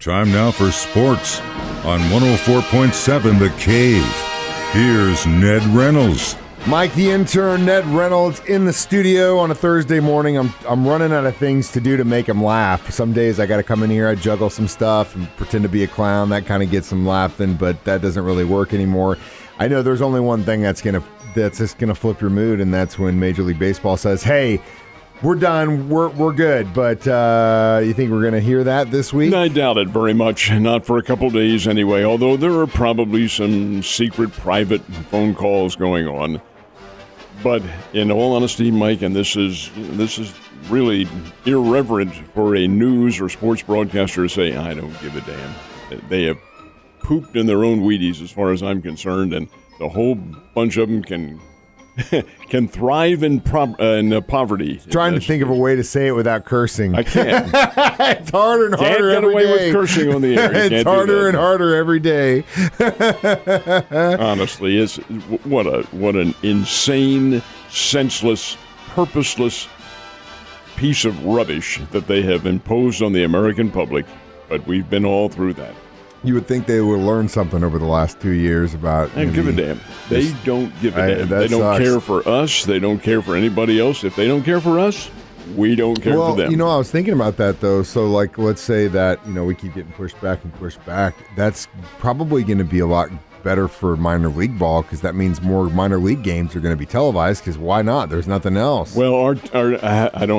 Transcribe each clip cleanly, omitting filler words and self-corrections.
Time now for sports on 104.7 The Cave. Here's Ned Reynolds. Mike, the intern, Ned Reynolds, in the studio on a Thursday morning. I'm running out of things to do to make him laugh. Some days I got to come in here, I juggle some stuff and pretend to be a clown. That kind of gets him laughing, but that doesn't really work anymore. I know there's only one thing that's just gonna flip your mood, and that's when Major League Baseball says, "Hey, we're done. We're good." But you think we're gonna hear that this week? I doubt it very much. Not for a couple days anyway. Although there are probably some secret, private phone calls going on. But in all honesty, Mike, and this is really irreverent for a news or sports broadcaster to say, "I don't give a damn." They have pooped in their own Wheaties, as far as I'm concerned, and the whole bunch of them can thrive in poverty. Trying to think of a way to say it without cursing. I can't. It's harder and harder every day. Can't get away with cursing on the air. It's harder and harder every day. Honestly, it's what an insane, senseless, purposeless piece of rubbish that they have imposed on the American public. But we've been all through that. You would think they would learn something over the last 2 years about... They don't give a damn. They don't give a damn. They don't care for us. They don't care for anybody else. If they don't care for us, we don't care for them. You know, I was thinking about that, though. So, like, let's say that, we keep getting pushed back. That's probably going to be a lot better for minor league ball, because that means more minor league games are going to be televised, because why not? There's nothing else. Well,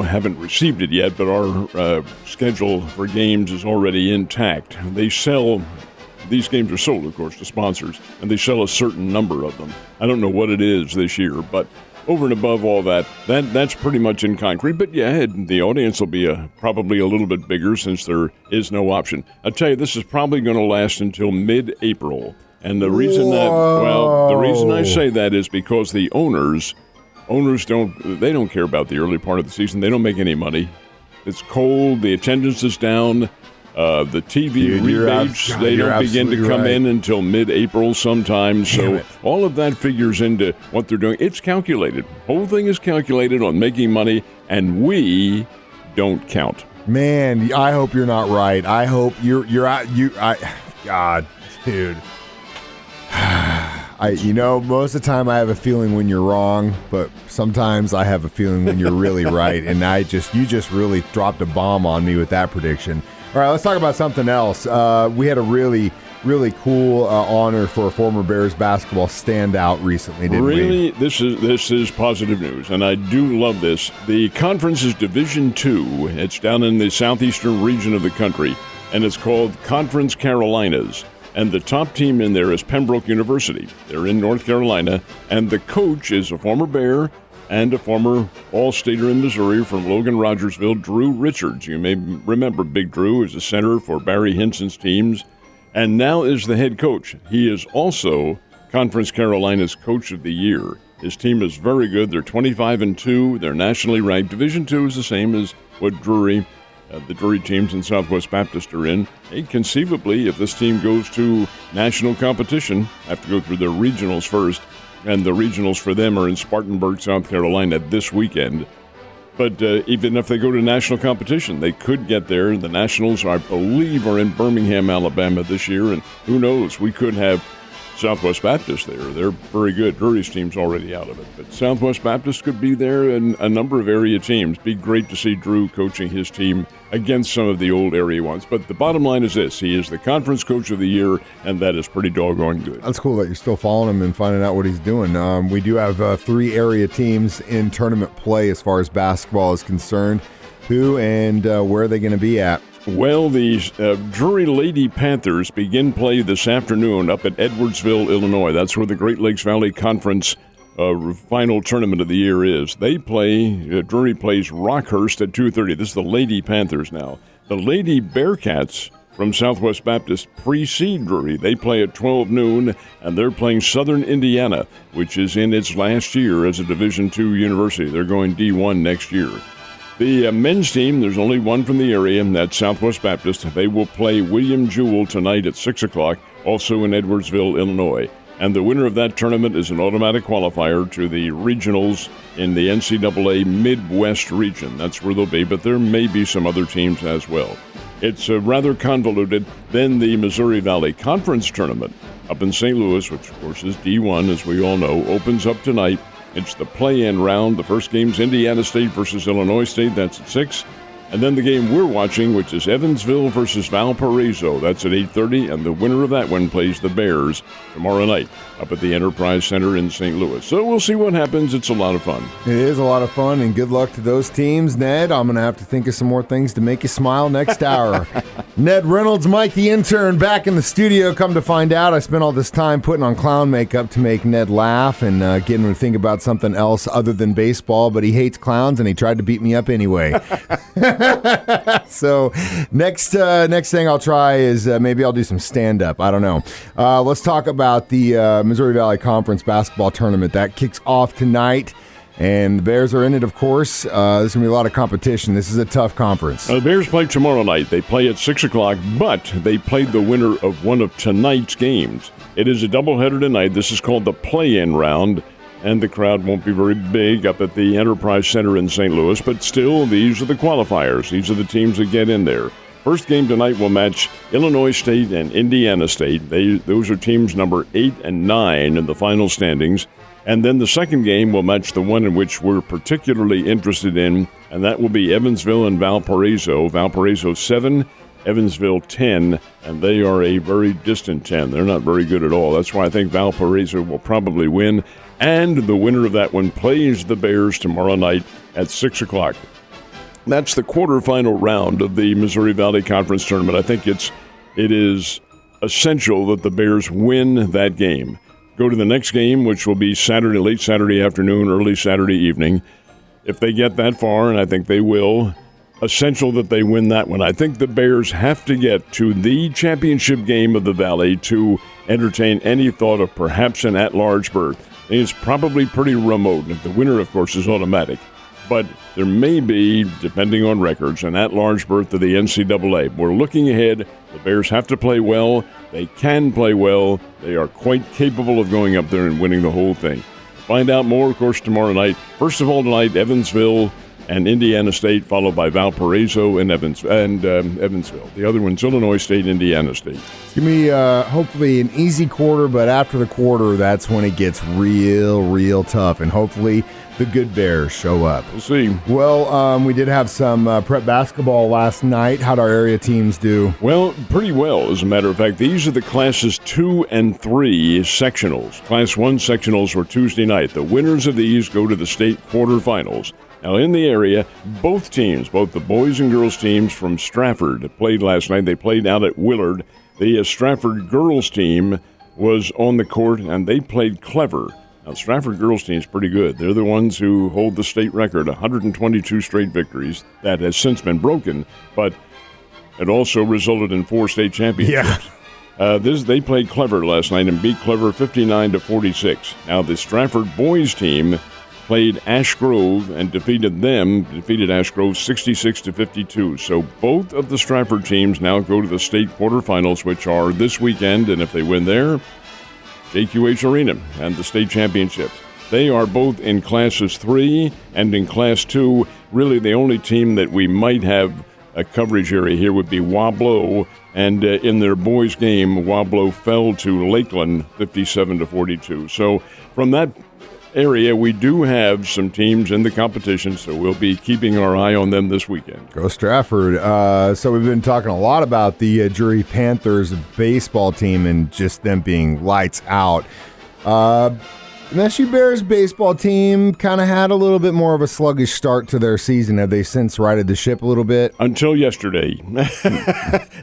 haven't received it yet, but our schedule for games is already intact. These games are sold, of course, to sponsors, and they sell a certain number of them. I don't know what it is this year, but over and above all that's pretty much in concrete. But yeah, the audience will be probably a little bit bigger, since there is no option. I'll tell you, this is probably going to last until mid-April. And the reason I say that is because the owners don't care about the early part of the season. They don't make any money. It's cold. The attendance is down. The TV rebates, they don't begin to come in until mid-April sometime. So all of that figures into what they're doing. It's calculated. Whole thing is calculated on making money, and we don't count. Man, I hope you're not right. I hope you're out. God, dude. Most of the time I have a feeling when you're wrong, but sometimes I have a feeling when you're really right. And you just really dropped a bomb on me with that prediction. All right, let's talk about something else. We had a really, really cool honor for a former Bears basketball standout recently, didn't we? Really, this is positive news, and I do love this. The conference is Division II. It's down in the southeastern region of the country, and it's called Conference Carolinas. And the top team in there is Pembroke University. They're in North Carolina, and the coach is a former Bear and a former All-Stater in Missouri from Logan-Rogersville, Drew Richards. You may remember Big Drew as a center for Barry Hinson's teams, and now is the head coach. He is also Conference Carolina's Coach of the Year. His team is very good. They're 25-2. They're nationally ranked. Division II is the same as what the Drury teams in Southwest Baptist are in. Hey, conceivably, if this team goes to national competition, have to go through their regionals first, and the regionals for them are in Spartanburg, South Carolina this weekend. But even if they go to national competition, they could get there. The Nationals, I believe, are in Birmingham, Alabama this year, and who knows, we could have Southwest Baptist there. They're very good. Drury's team's already out of it. But Southwest Baptist could be there, and a number of area teams. Be great to see Drew coaching his team against some of the old area ones. But the bottom line is this. He is the Conference Coach of the Year, and that is pretty doggone good. That's cool that you're still following him and finding out what he's doing. We do have 3 area teams in tournament play as far as basketball is concerned. Who and where are they going to be at? Well, the Drury Lady Panthers begin play this afternoon up at Edwardsville, Illinois. That's where the Great Lakes Valley Conference final tournament of the year is. Drury plays Rockhurst at 2:30. This is the Lady Panthers now. The Lady Bearcats from Southwest Baptist precede Drury. They play at 12 noon, and they're playing Southern Indiana, which is in its last year as a Division II university. They're going D1 next year. The men's team, there's only one from the area, and that's Southwest Baptist. They will play William Jewell tonight at 6 o'clock, also in Edwardsville, Illinois. And the winner of that tournament is an automatic qualifier to the regionals in the NCAA Midwest region. That's where they'll be, but there may be some other teams as well. It's rather convoluted. Then the Missouri Valley Conference Tournament up in St. Louis, which of course is D1, as we all know, opens up tonight. It's the play-in round. The first game's Indiana State versus Illinois State. That's at 6. And then the game we're watching, which is Evansville versus Valparaiso. That's at 8:30, and the winner of that one plays the Bears tomorrow night up at the Enterprise Center in St. Louis. So we'll see what happens. It's a lot of fun. It is a lot of fun, and good luck to those teams, Ned. I'm going to have to think of some more things to make you smile next hour. Ned Reynolds, Mike the intern, back in the studio. Come to find out, I spent all this time putting on clown makeup to make Ned laugh and getting him to think about something else other than baseball, but he hates clowns, and he tried to beat me up anyway. So next thing I'll try is maybe I'll do some stand-up. I don't know. Let's talk about the Missouri Valley Conference basketball tournament. That kicks off tonight, and the Bears are in it, of course. There's going to be a lot of competition. This is a tough conference. The Bears play tomorrow night. They play at 6 o'clock, but they played the winner of one of tonight's games. It is a doubleheader tonight. This is called the play-in round. And the crowd won't be very big up at the Enterprise Center in St. Louis, but still, these are the qualifiers. These are the teams that get in there. First game tonight will match Illinois State and Indiana State. Those are teams number 8 and 9 in the final standings. And then the second game will match the one in which we're particularly interested in, and that will be Evansville and Valparaiso. Valparaiso 7, Evansville 10, and they are a very distant 10. They're not very good at all. That's why I think Valparaiso will probably win. And the winner of that one plays the Bears tomorrow night at 6 o'clock. That's the quarterfinal round of the Missouri Valley Conference Tournament. I think it is essential that the Bears win that game. Go to the next game, which will be Saturday, late Saturday afternoon, early Saturday evening. If they get that far, and I think they will, essential that they win that one. I think the Bears have to get to the championship game of the Valley to entertain any thought of perhaps an at-large berth. It's probably pretty remote. The winner, of course, is automatic. But there may be, depending on records, an at-large berth to the NCAA. We're looking ahead. The Bears have to play well. They can play well. They are quite capable of going up there and winning the whole thing. Find out more, of course, tomorrow night. First of all, tonight, Evansville and Indiana State, followed by Valparaiso and Evansville. The other one's Illinois State, Indiana State. It's going to be hopefully an easy quarter, but after the quarter, that's when it gets real tough, and hopefully the good Bears show up. We'll see. Well, we did have some prep basketball last night. How'd our area teams do? Well, pretty well, as a matter of fact. These are the Classes 2 and 3 sectionals. Class 1 sectionals were Tuesday night. The winners of these go to the state quarterfinals. Now, in the area, both teams, both the boys and girls teams from Stratford played last night. They played out at Willard. The Stratford girls team was on the court, and they played clever. Now, the Stratford girls team is pretty good. They're the ones who hold the state record, 122 straight victories. That has since been broken, but it also resulted in 4 state championships. Yeah. They played clever last night and beat Clever 59-46. Now, the Stratford boys team played Ash Grove and defeated Ash Grove 66-52. So both of the Stratford teams now go to the state quarterfinals, which are this weekend, and if they win there, JQH Arena and the state championships. They are both in Classes 3 and in Class 2. Really, the only team that we might have a coverage area here would be Wablo, and in their boys' game, Wablo fell to Lakeland 57-42. So from that area, we do have some teams in the competition, so we'll be keeping our eye on them this weekend. Go Stratford. So we've been talking a lot about the Drury Panthers baseball team and just them being lights out. MSU Bears baseball team kind of had a little bit more of a sluggish start to their season. Have they since righted the ship a little bit? Until yesterday.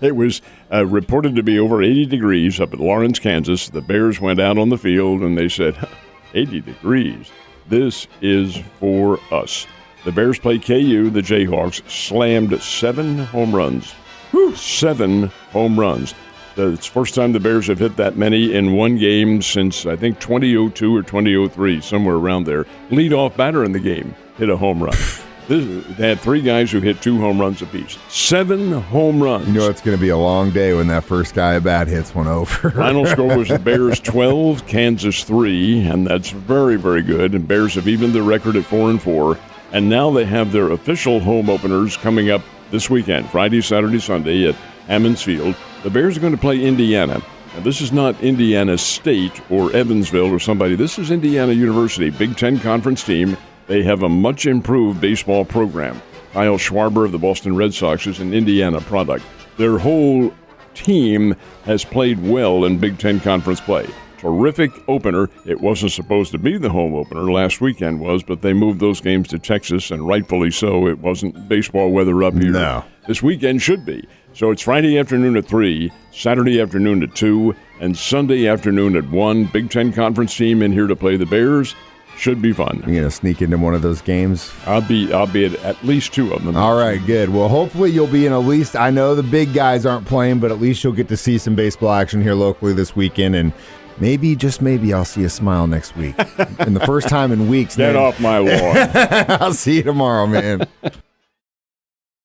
It was reported to be over 80 degrees up at Lawrence, Kansas. The Bears went out on the field and they said, 80 degrees. This is for us. The Bears play KU. The Jayhawks slammed 7 home runs. 7 home runs. It's the first time the Bears have hit that many in one game since, I think, 2002 or 2003, somewhere around there. Leadoff batter in the game hit a home run. They had 3 guys who hit 2 home runs apiece. 7 home runs. You know it's going to be a long day when that first guy at bat hits one over. Final score was the Bears 12, Kansas 3, and that's very, very good. And Bears have evened their record at 4-4. And now they have their official home openers coming up this weekend, Friday, Saturday, Sunday at Hammons Field. The Bears are going to play Indiana. Now, this is not Indiana State or Evansville or somebody. This is Indiana University, Big Ten Conference team. They have a much improved baseball program. Kyle Schwarber of the Boston Red Sox is an Indiana product. Their whole team has played well in Big Ten Conference play. Terrific opener. It wasn't supposed to be the home opener. Last weekend was, but they moved those games to Texas, and rightfully so. It wasn't baseball weather up here. No. This weekend should be. So it's Friday afternoon at 3, Saturday afternoon at 2, and Sunday afternoon at 1. Big Ten Conference team in here to play the Bears. Should be fun. You're going to sneak into one of those games? I'll be at least 2 of them. All right, good. Well, hopefully you'll be in at least, I know the big guys aren't playing, but at least you'll get to see some baseball action here locally this weekend, and maybe, just maybe, I'll see a smile next week. And the first time in weeks. Get off my lawn. I'll see you tomorrow, man.